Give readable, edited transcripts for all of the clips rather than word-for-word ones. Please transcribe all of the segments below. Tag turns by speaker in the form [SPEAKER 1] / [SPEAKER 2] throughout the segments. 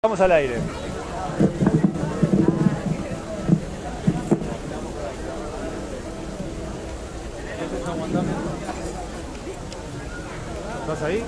[SPEAKER 1] Vamos al aire. ¿Estás ahí?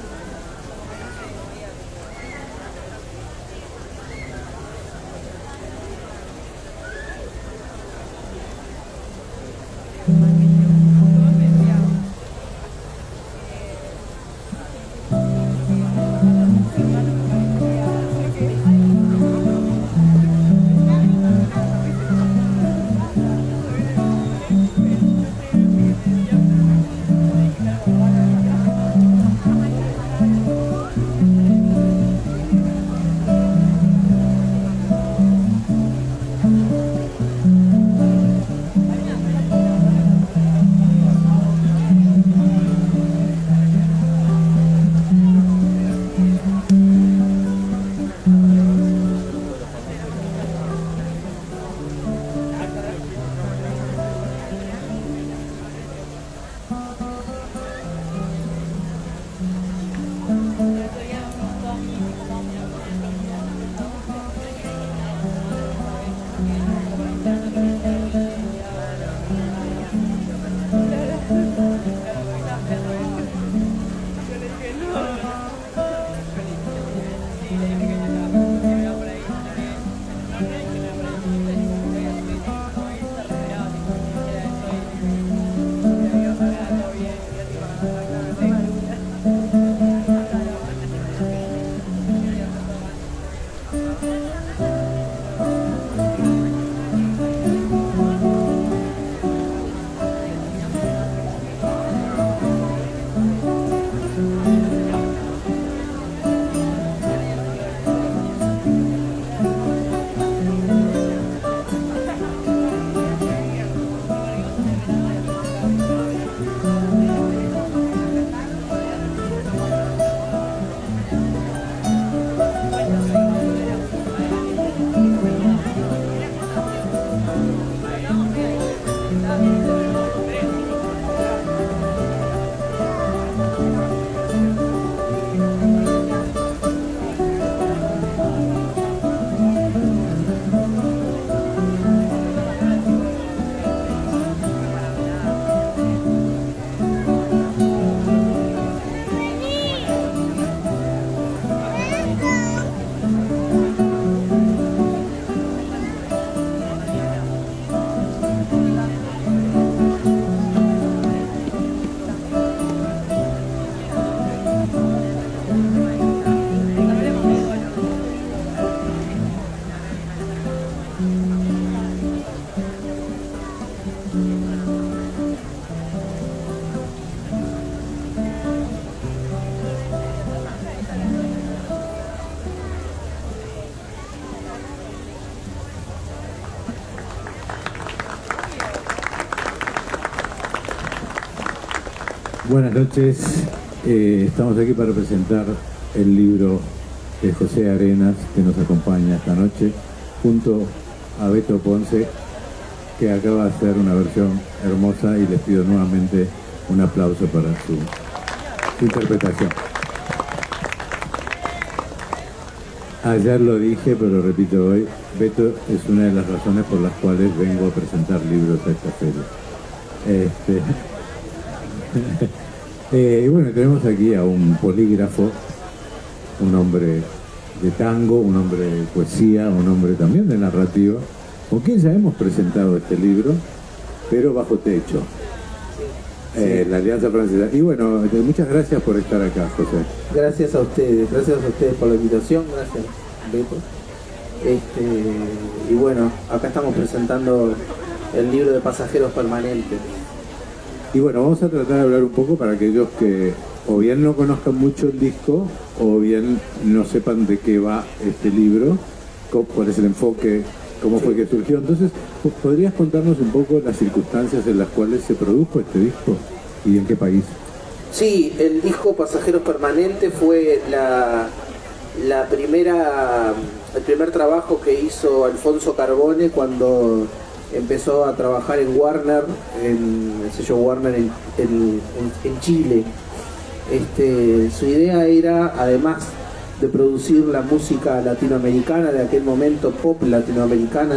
[SPEAKER 2] Buenas noches, estamos aquí para presentar el libro de José Arenas, que nos acompaña esta noche, junto a Beto Ponce, que acaba de hacer una versión hermosa, y les pido nuevamente un aplauso para su interpretación. Ayer lo dije, pero lo repito hoy, Beto es una de las razones por las cuales vengo a presentar libros a esta feria. Y bueno, tenemos aquí a un polígrafo, un hombre de tango, un hombre de poesía, un hombre también de narrativa, con quien ya hemos presentado este libro, pero bajo techo, la Alianza Francesa. Y bueno, muchas gracias por estar acá, José.
[SPEAKER 3] Gracias a ustedes por la invitación, gracias, Beto. Y bueno, acá estamos presentando el libro de Pasajeros Permanentes.
[SPEAKER 2] Y bueno, vamos a tratar de hablar un poco para aquellos que o bien no conozcan mucho el disco, o bien no sepan de qué va este libro, cuál es el enfoque, cómo fue que surgió. Entonces, ¿podrías contarnos un poco las circunstancias en las cuales se produjo este disco y en qué país?
[SPEAKER 3] Sí, el disco Pasajeros Permanentes fue el primer trabajo que hizo Alfonso Carbone cuando empezó a trabajar en Warner, en el sello Warner en Chile. Su idea era, además producir la música latinoamericana de aquel momento, pop latinoamericana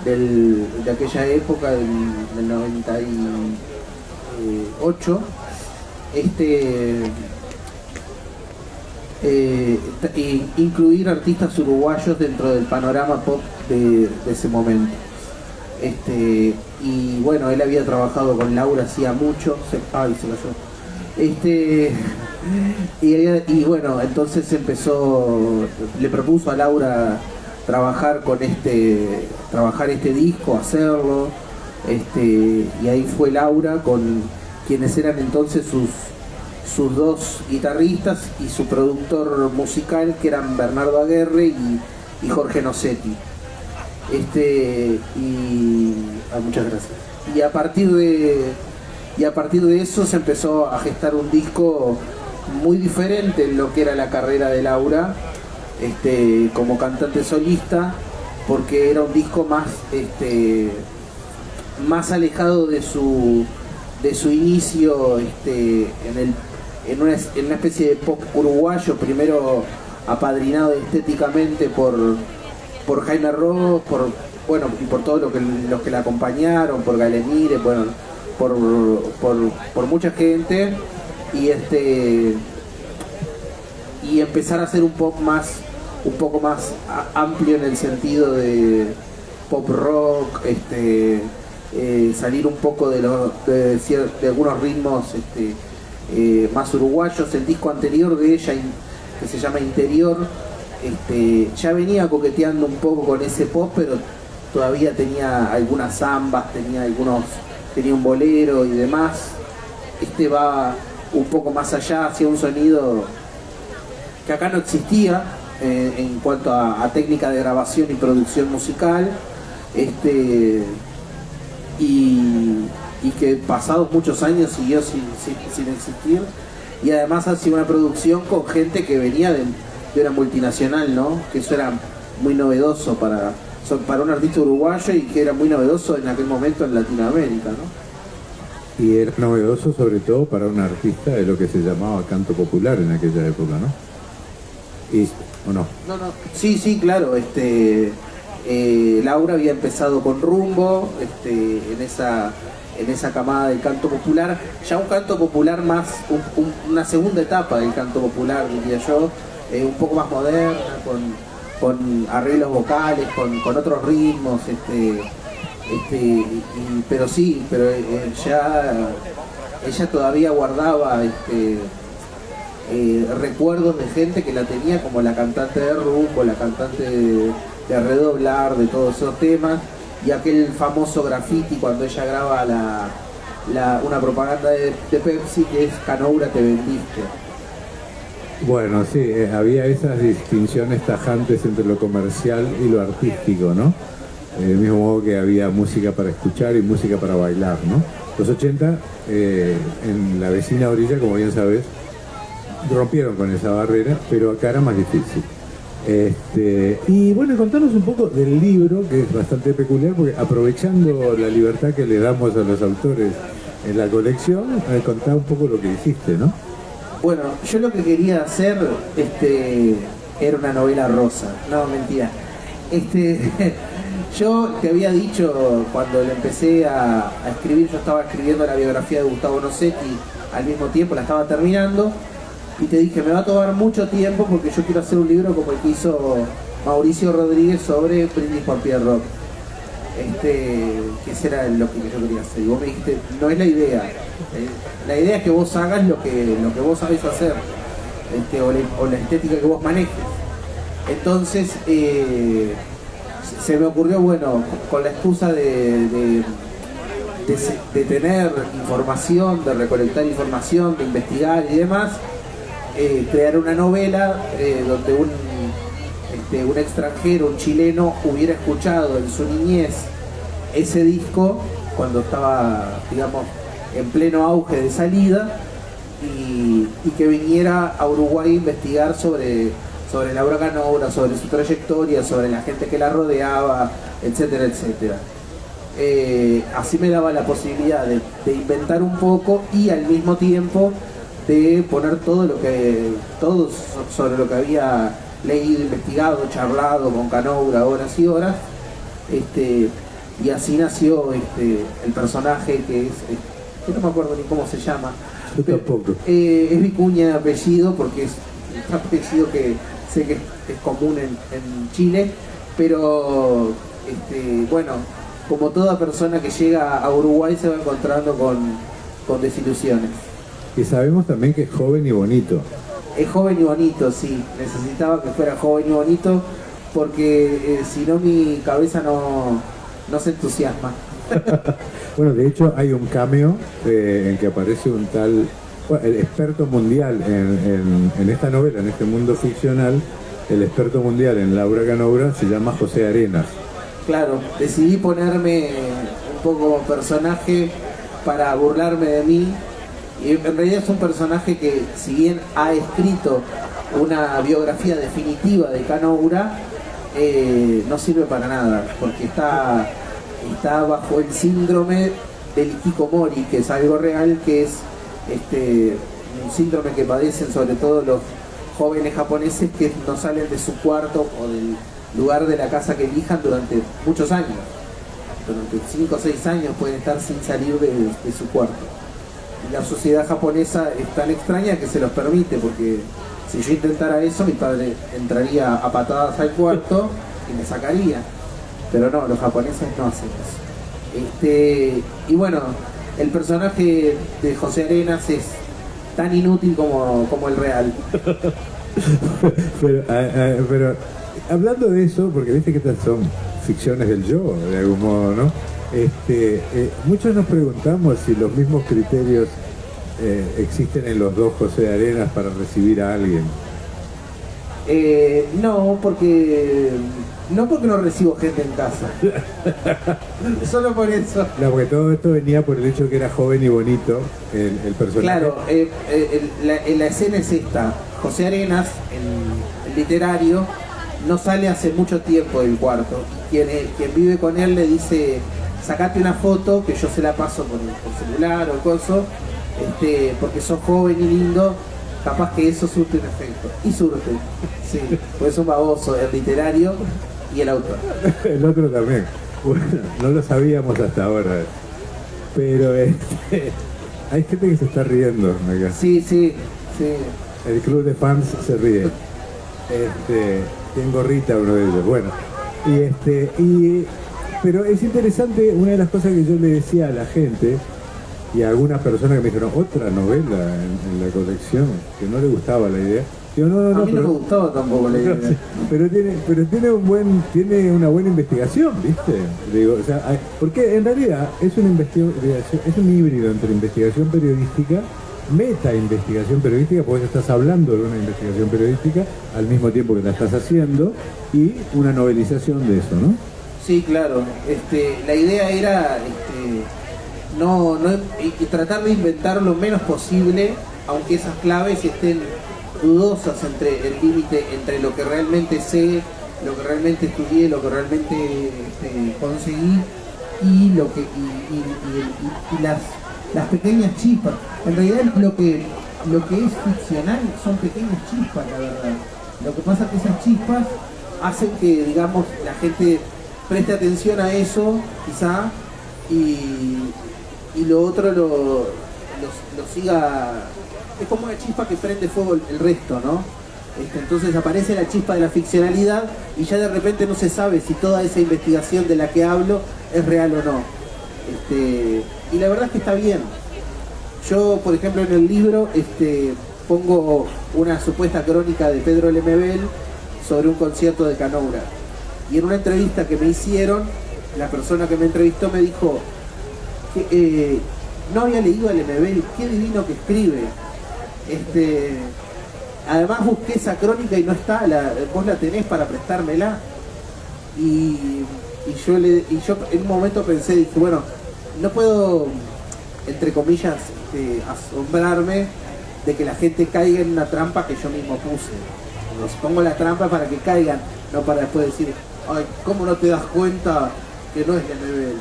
[SPEAKER 3] de aquella época, del 98. Incluir artistas uruguayos dentro del panorama pop de ese momento. Y bueno, él había trabajado con Laura hacía mucho, se cayó. Y bueno, entonces le propuso a Laura trabajar este disco, hacerlo, y ahí fue Laura con quienes eran entonces sus dos guitarristas y su productor musical, que eran Bernardo Aguerre y Jorge Nocetti. Muchas gracias. Y a partir de eso se empezó a gestar un disco muy diferente en lo que era la carrera de Laura, como cantante solista, porque era un disco más alejado de su inicio en una especie de pop uruguayo, primero apadrinado estéticamente por Jaime Ross, y por todos los que la acompañaron, por Galemire, bueno, por mucha gente, y empezar a hacer un poco más amplio en el sentido de pop rock, salir un poco de algunos ritmos más uruguayos. El disco anterior de ella, que se llama Interior, ya venía coqueteando un poco con ese pop, pero todavía tenía algunas zambas, tenía un bolero y demás. Va un poco más allá, hacia un sonido que acá no existía en cuanto a técnica de grabación y producción musical, y que pasados muchos años siguió sin existir, y además ha sido una producción con gente que venía de una multinacional, ¿no? Que eso era muy novedoso para un artista uruguayo, y que era muy novedoso en aquel momento en Latinoamérica, ¿no?
[SPEAKER 2] Y era novedoso sobre todo para un artista de lo que se llamaba canto popular en aquella época, ¿no? ¿O no?
[SPEAKER 3] No. Sí, claro. Laura había empezado con Rumbo, en esa camada del canto popular, ya un canto popular más, una segunda etapa del canto popular, diría yo, un poco más moderna, con arreglos vocales, con otros ritmos, pero ella todavía guardaba recuerdos de gente que la tenía como la cantante de Rumbo, la cantante de Redoblar, de todos esos temas, y aquel famoso graffiti cuando ella graba una propaganda de Pepsi, que es Canoura te vendiste.
[SPEAKER 2] Bueno, sí, había esas distinciones tajantes entre lo comercial y lo artístico, ¿no? Del mismo modo que había música para escuchar y música para bailar, ¿no? Los 80, en la vecina orilla, como bien sabes, rompieron con esa barrera, pero acá era más difícil. Y bueno, contanos un poco del libro, que es bastante peculiar, porque aprovechando la libertad que le damos a los autores en la colección, contá un poco lo que hiciste, ¿no?
[SPEAKER 3] Bueno, yo lo que quería hacer era una novela rosa, no, mentira. Yo te había dicho, cuando le empecé a escribir, yo estaba escribiendo la biografía de Gustavo Nocetti al mismo tiempo, la estaba terminando, y te dije, me va a tomar mucho tiempo porque yo quiero hacer un libro como el que hizo Mauricio Rodríguez sobre Brindis por Pierrot. Que ese era lo que yo quería hacer. Y vos me dijiste, no es la idea. La idea es que vos hagas lo que vos sabés hacer, o la estética que vos manejes. Entonces, se me ocurrió, bueno, con la excusa de tener información, de recolectar información, de investigar y demás, crear una novela donde un extranjero, un chileno, hubiera escuchado en su niñez ese disco cuando estaba, digamos, en pleno auge de salida, y que viniera a Uruguay a investigar sobre Laura Canoura, sobre su trayectoria, sobre la gente que la rodeaba, etcétera, etcétera. Así me daba la posibilidad de inventar un poco y al mismo tiempo de poner todo sobre lo que había leído, investigado, charlado con Canoura horas y horas, y así nació el personaje que que no me acuerdo ni cómo se llama.
[SPEAKER 2] Yo tampoco.
[SPEAKER 3] Es Vicuña de apellido, porque es un apellido que sé que es común en Chile, pero bueno, como toda persona que llega a Uruguay se va encontrando con desilusiones.
[SPEAKER 2] Y sabemos también que es joven y bonito.
[SPEAKER 3] Es joven y bonito, sí. Necesitaba que fuera joven y bonito porque si no mi cabeza no se entusiasma.
[SPEAKER 2] Bueno, de hecho hay un cameo en que aparece un tal, bueno, el experto mundial en esta novela, en este mundo ficcional, el experto mundial en Laura Canoura se llama José Arenas.
[SPEAKER 3] Claro, decidí ponerme un poco como personaje para burlarme de mí. Y en realidad es un personaje que, si bien ha escrito una biografía definitiva de Canoura, no sirve para nada, porque está bajo el síndrome del hikikomori, que es algo real, que es un síndrome que padecen sobre todo los jóvenes japoneses que no salen de su cuarto o del lugar de la casa que elijan durante muchos años. Durante 5 o 6 años pueden estar sin salir de su cuarto. Y la sociedad japonesa es tan extraña que se los permite, porque si yo intentara eso, mi padre entraría a patadas al cuarto y me sacaría. Pero no, los japoneses no hacen eso. Y bueno, el personaje de José Arenas es tan inútil como el real.
[SPEAKER 2] pero hablando de eso, porque viste que estas son ficciones del yo, de algún modo, ¿no? Muchos nos preguntamos si los mismos criterios existen en los dos José Arenas para recibir a alguien.
[SPEAKER 3] No porque no recibo gente en casa. Solo por eso.
[SPEAKER 2] No, porque todo esto venía por el hecho que era joven y bonito el personaje.
[SPEAKER 3] Claro, la escena es esta. José Arenas, el literario, no sale hace mucho tiempo del cuarto. Quien vive con él le dice: sacate una foto que yo se la paso por celular o coso, porque sos joven y lindo, capaz que eso surte un efecto. Y surte, sí, pues es un baboso, el literario y el autor.
[SPEAKER 2] El otro también. Bueno, no lo sabíamos hasta ahora. Pero hay gente que se está riendo acá.
[SPEAKER 3] Sí.
[SPEAKER 2] El club de fans se ríe. Tiene gorrita uno de ellos. Bueno, pero es interesante, una de las cosas que yo le decía a la gente y a algunas personas que me dijeron otra novela en la colección, que no le gustaba la idea. Digo, no,
[SPEAKER 3] a mí no me gustaba tampoco la idea.
[SPEAKER 2] Pero tiene una buena investigación, ¿viste? Digo, o sea, porque en realidad es una investigación, es un híbrido entre investigación periodística, meta-investigación periodística, porque estás hablando de una investigación periodística al mismo tiempo que la estás haciendo, y una novelización de eso, ¿no?
[SPEAKER 3] Sí, claro. La idea era y tratar de inventar lo menos posible, aunque esas claves estén dudosas entre el límite entre lo que realmente sé, lo que realmente estudié, lo que realmente conseguí y las pequeñas chispas. En realidad lo que es ficcional son pequeñas chispas, la verdad. Lo que pasa es que esas chispas hacen que, digamos, la gente preste atención a eso, quizá, y lo otro lo siga. Es como una chispa que prende fuego el resto, ¿no? Entonces aparece la chispa de la ficcionalidad y ya de repente no se sabe si toda esa investigación de la que hablo es real o no. Y la verdad es que está bien. Yo, por ejemplo, en el libro pongo una supuesta crónica de Pedro Lemebel sobre un concierto de Canoura. Y en una entrevista que me hicieron, la persona que me entrevistó me dijo que no había leído a Lemebel, qué divino que escribe. Además busqué esa crónica y no está, vos la tenés para prestármela. Y yo en un momento pensé, dije, bueno, no puedo, entre comillas, asombrarme de que la gente caiga en una trampa que yo mismo puse. Les pongo la trampa para que caigan, no para después decir, ay, ¿cómo no te das cuenta que no es Lemebel?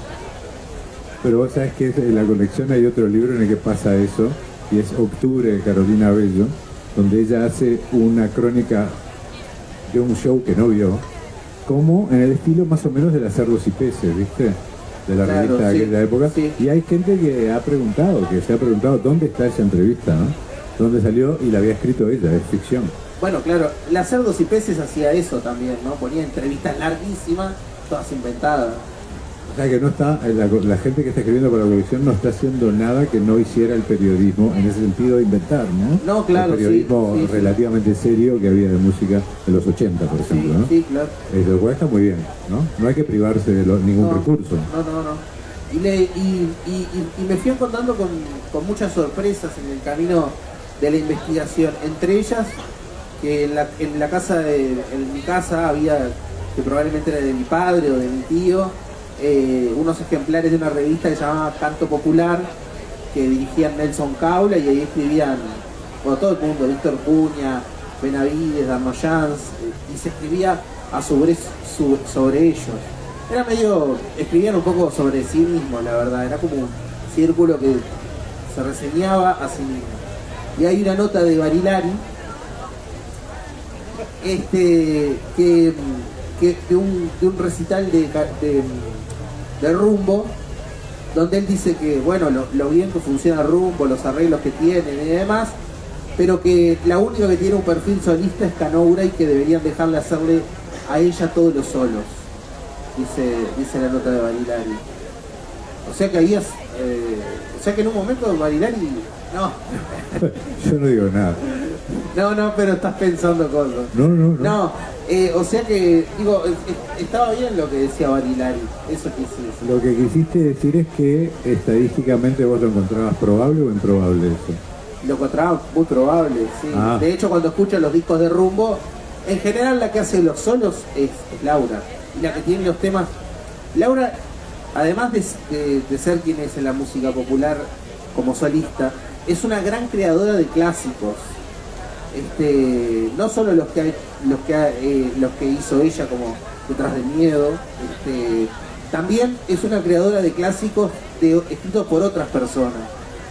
[SPEAKER 2] Pero vos sabés que en la colección hay otro libro en el que pasa eso, y es Octubre de Carolina Bello, donde ella hace una crónica de un show que no vio, como en el estilo más o menos de las Cerdos y Peces, ¿viste? De la revista de aquella época. Sí. Y hay gente que se ha preguntado dónde está esa entrevista, ¿no? Dónde salió, y la había escrito ella, es ficción.
[SPEAKER 3] Bueno, claro, las Cerdos y Peces hacía eso también, ¿no? Ponía entrevistas larguísimas, todas inventadas.
[SPEAKER 2] O sea que no está, la gente que está escribiendo para la colección no está haciendo nada que no hiciera el periodismo en ese sentido de inventar, ¿no?
[SPEAKER 3] No, claro,
[SPEAKER 2] el periodismo relativamente serio que había de música de los 80, por ejemplo, ¿no?
[SPEAKER 3] Sí, claro.
[SPEAKER 2] Lo cual está muy bien, ¿no? No hay que privarse de ningún recurso.
[SPEAKER 3] No. Y me fui encontrando con muchas sorpresas en el camino de la investigación. Entre ellas, que en mi casa había, que probablemente era de mi padre o de mi tío, unos ejemplares de una revista que se llamaba Canto Popular, que dirigían Nelson Caula, y ahí escribían, bueno, todo el mundo, Víctor Puña, Benavides, Darnoyans, y se escribía sobre ellos. Era escribían un poco sobre sí mismos, la verdad, era como un círculo que se reseñaba a sí mismo. Y hay una nota de Barilari, que de un recital de Rumbo, donde él dice que, bueno, lo bien que funciona Rumbo, los arreglos que tienen y demás, pero que la única que tiene un perfil solista es Canoura y que deberían dejarle hacerle a ella todos los solos, dice la nota de Barilari. O sea que ahí o sea que en un momento Barilari, no.
[SPEAKER 2] Yo no digo nada.
[SPEAKER 3] No, pero estás pensando cosas.
[SPEAKER 2] No.
[SPEAKER 3] O sea que, digo, estaba bien lo que decía Barilari, eso quisiste.
[SPEAKER 2] Lo que quisiste decir es que estadísticamente vos lo encontrabas probable o improbable eso.
[SPEAKER 3] Lo encontraba muy probable, sí. De hecho, cuando escucho los discos de Rumbo, en general la que hace los solos es Laura. Y la que tiene los temas... Laura, además de ser quien es en la música popular como solista, es una gran creadora de clásicos. No solo los que hizo ella, como Detrás del Miedo, también es una creadora de clásicos escritos por otras personas.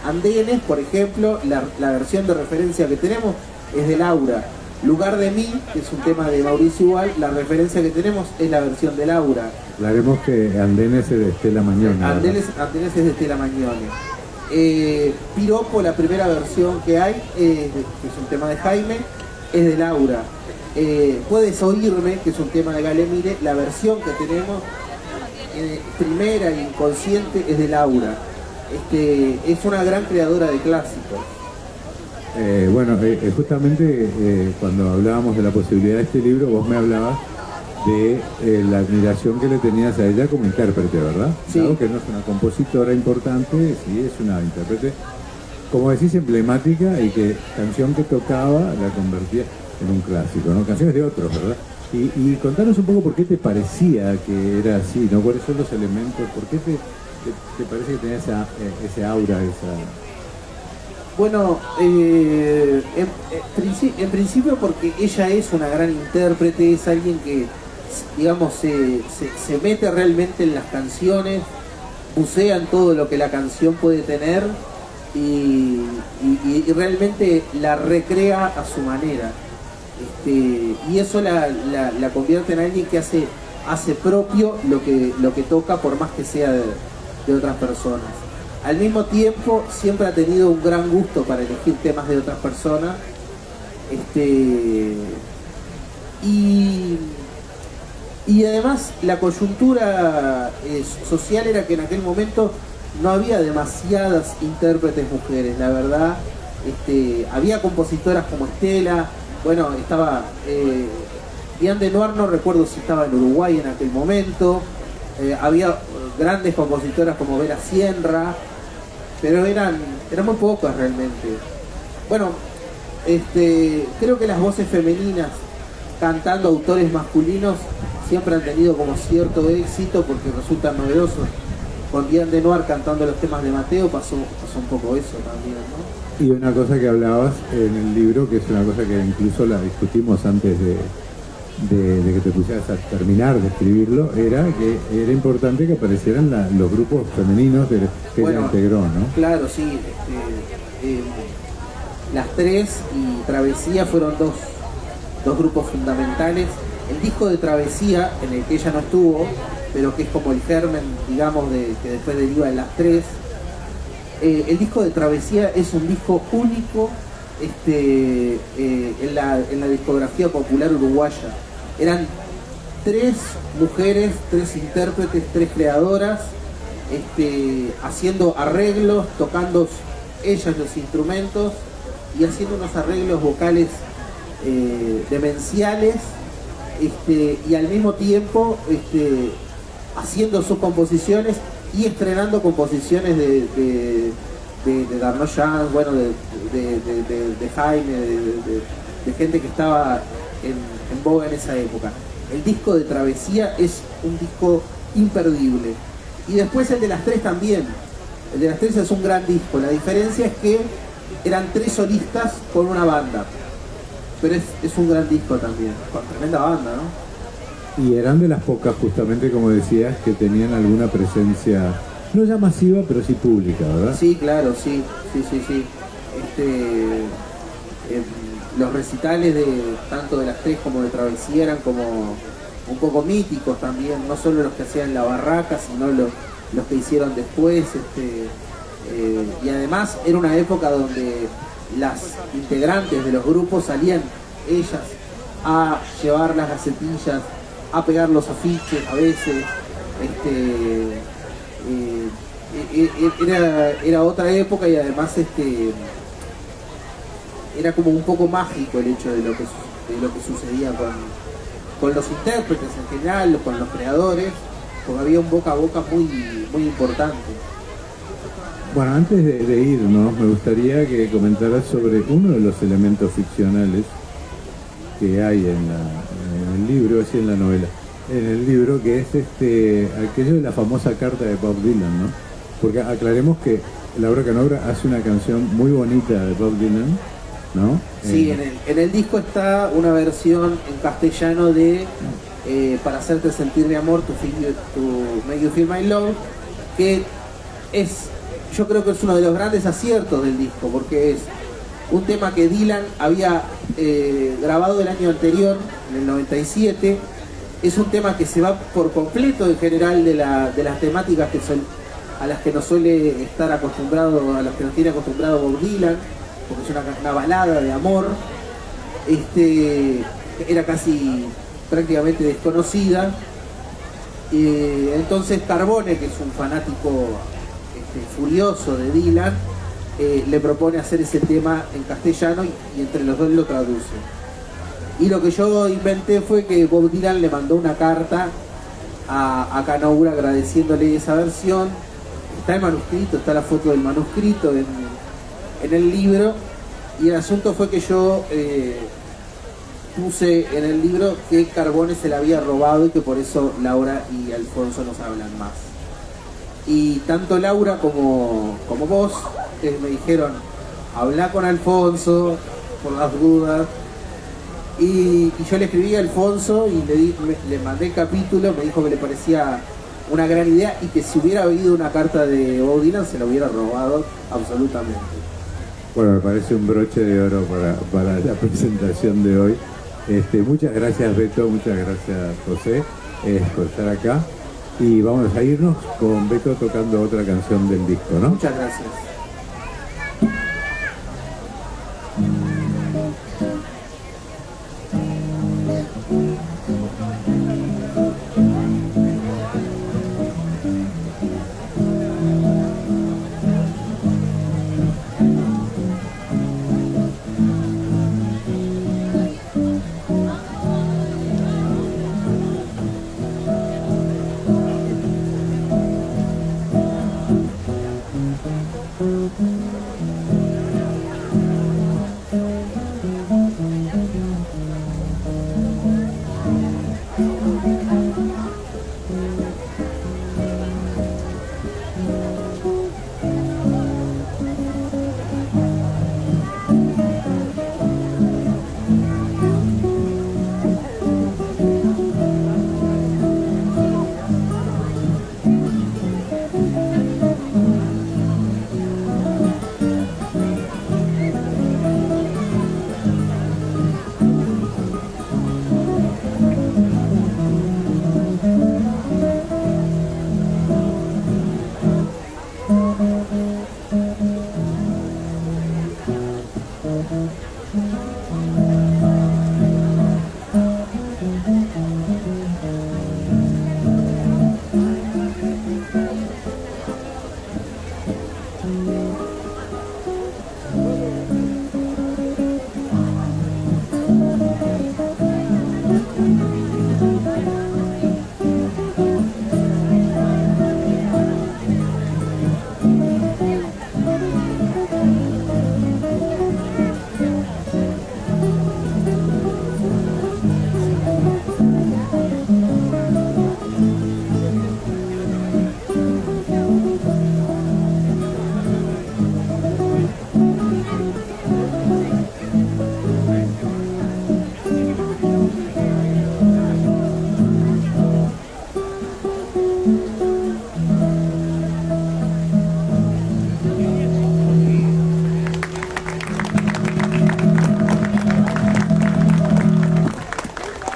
[SPEAKER 3] Andenes, por ejemplo, la versión de referencia que tenemos es de Laura. Lugar de mí, que es un tema de Mauricio Ubal, la referencia que tenemos es la versión de Laura.
[SPEAKER 2] Aclaremos que Andenes es de Estela Magnone.
[SPEAKER 3] Andenes es de Estela Magnone. Piropo, la primera versión que hay, que es un tema de Jaime, es de Laura. Puedes oírme, que es un tema de Gale Mire, la versión que tenemos, primera e inconsciente, es de Laura. Es una gran creadora de clásicos.
[SPEAKER 2] Justamente cuando hablábamos de la posibilidad de este libro, vos me hablabas de la admiración que le tenías a ella como intérprete, ¿verdad?
[SPEAKER 3] Sí.
[SPEAKER 2] Claro que no es una compositora importante, sí es una intérprete, como decís, emblemática, y que canción que tocaba la convertía en un clásico, ¿no? Canciones de otros, ¿verdad? Y contanos un poco por qué te parecía que era así, ¿no? ¿Cuáles son los elementos? ¿Por qué te parece que tenía ese aura, esa...?
[SPEAKER 3] Bueno, en principio porque ella es una gran intérprete, es alguien que, digamos, se mete realmente en las canciones, bucea en todo lo que la canción puede tener y realmente la recrea a su manera. Y eso la convierte en alguien que hace propio lo que toca, por más que sea de otras personas. Al mismo tiempo, siempre ha tenido un gran gusto para elegir temas de otras personas. Y además, la coyuntura social era que en aquel momento no había demasiadas intérpretes mujeres, la verdad. Había compositoras como Estela, bueno, estaba Diane Lenoir, no recuerdo si estaba en Uruguay en aquel momento. Había grandes compositoras como Vera Sierra, pero eran muy pocas realmente. Bueno, creo que las voces femeninas cantando autores masculinos siempre han tenido como cierto éxito porque resultan novedosos. Con Diane Lenoir cantando los temas de Mateo pasó un poco eso también, ¿no?
[SPEAKER 2] Y una cosa que hablabas en el libro, que es una cosa que incluso la discutimos antes de que te pusieras a terminar de escribirlo, era que era importante que aparecieran los grupos femeninos que ella integró, ¿no?
[SPEAKER 3] Claro, sí. Las Tres y Travesía fueron dos grupos fundamentales. El disco de Travesía, en el que ella no estuvo, pero que es como el germen, digamos, que después deriva en Las Tres. El disco de Travesía es un disco único en la discografía popular uruguaya. Eran 3 mujeres, 3 intérpretes, 3 creadoras, haciendo arreglos, tocando ellas los instrumentos y haciendo unos arreglos vocales demenciales, y al mismo tiempo haciendo sus composiciones y estrenando composiciones de Darno Jans, bueno, de Jaime, de gente que estaba en boga en esa época. El disco de Travesía es un disco imperdible. Y después el de Las Tres también. El de Las Tres es un gran disco. La diferencia es que eran 3 solistas con una banda. Pero es un gran disco también. Con tremenda banda, ¿no?
[SPEAKER 2] Y eran de las pocas, justamente como decías, que tenían alguna presencia, no ya masiva, pero sí pública, ¿verdad?
[SPEAKER 3] Sí, claro, sí. Los recitales tanto de Las Tres como de Travesía eran como un poco míticos también, no solo los que hacían en la barraca, sino los que hicieron después. Y además era una época donde las integrantes de los grupos salían ellas a llevar las gacetillas, a pegar los afiches a veces. Era otra época y además era como un poco mágico el hecho de lo que sucedía con los intérpretes en general, con los creadores, porque había un boca a boca muy, muy importante.
[SPEAKER 2] Bueno, antes de irnos, me gustaría que comentaras sobre uno de los elementos ficcionales que hay en el libro, así en la novela, en el libro, que es aquello de la famosa carta de Bob Dylan, ¿no? Porque aclaremos que Laura Canobra hace una canción muy bonita de Bob Dylan, ¿no?
[SPEAKER 3] Sí, en el disco está una versión en castellano de Para hacerte sentir mi amor, to make you feel my love, que yo creo que es uno de los grandes aciertos del disco, porque es un tema que Dylan había grabado el año anterior, en el 97. Es un tema que se va por completo en general de las temáticas a las que nos suele estar acostumbrado, a las que nos tiene acostumbrado Bob Dylan, porque es una balada de amor. Era casi prácticamente desconocida. Entonces Carbone, que es un fanático furioso de Dylan, le propone hacer ese tema en castellano y entre los dos lo traduce. Y lo que yo inventé fue que Bob Dylan le mandó una carta a Canobra agradeciéndole esa versión. Está el manuscrito, está la foto del manuscrito en el libro, y el asunto fue que yo puse en el libro que Carbone se la había robado y que por eso Laura y Alfonso nos hablan más. Y tanto Laura como vos me dijeron, habla con Alfonso por las dudas. Y yo le escribí a Alfonso y le mandé el capítulo, me dijo que le parecía una gran idea y que si hubiera habido una carta de Bob Dylan se la hubiera robado absolutamente.
[SPEAKER 2] Bueno, me parece un broche de oro para la presentación de hoy. Muchas gracias, Beto, muchas gracias, José, por estar acá. Y vamos a irnos con Beto tocando otra canción del disco, ¿no?
[SPEAKER 3] Muchas gracias.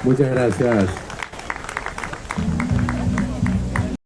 [SPEAKER 2] Muchas gracias.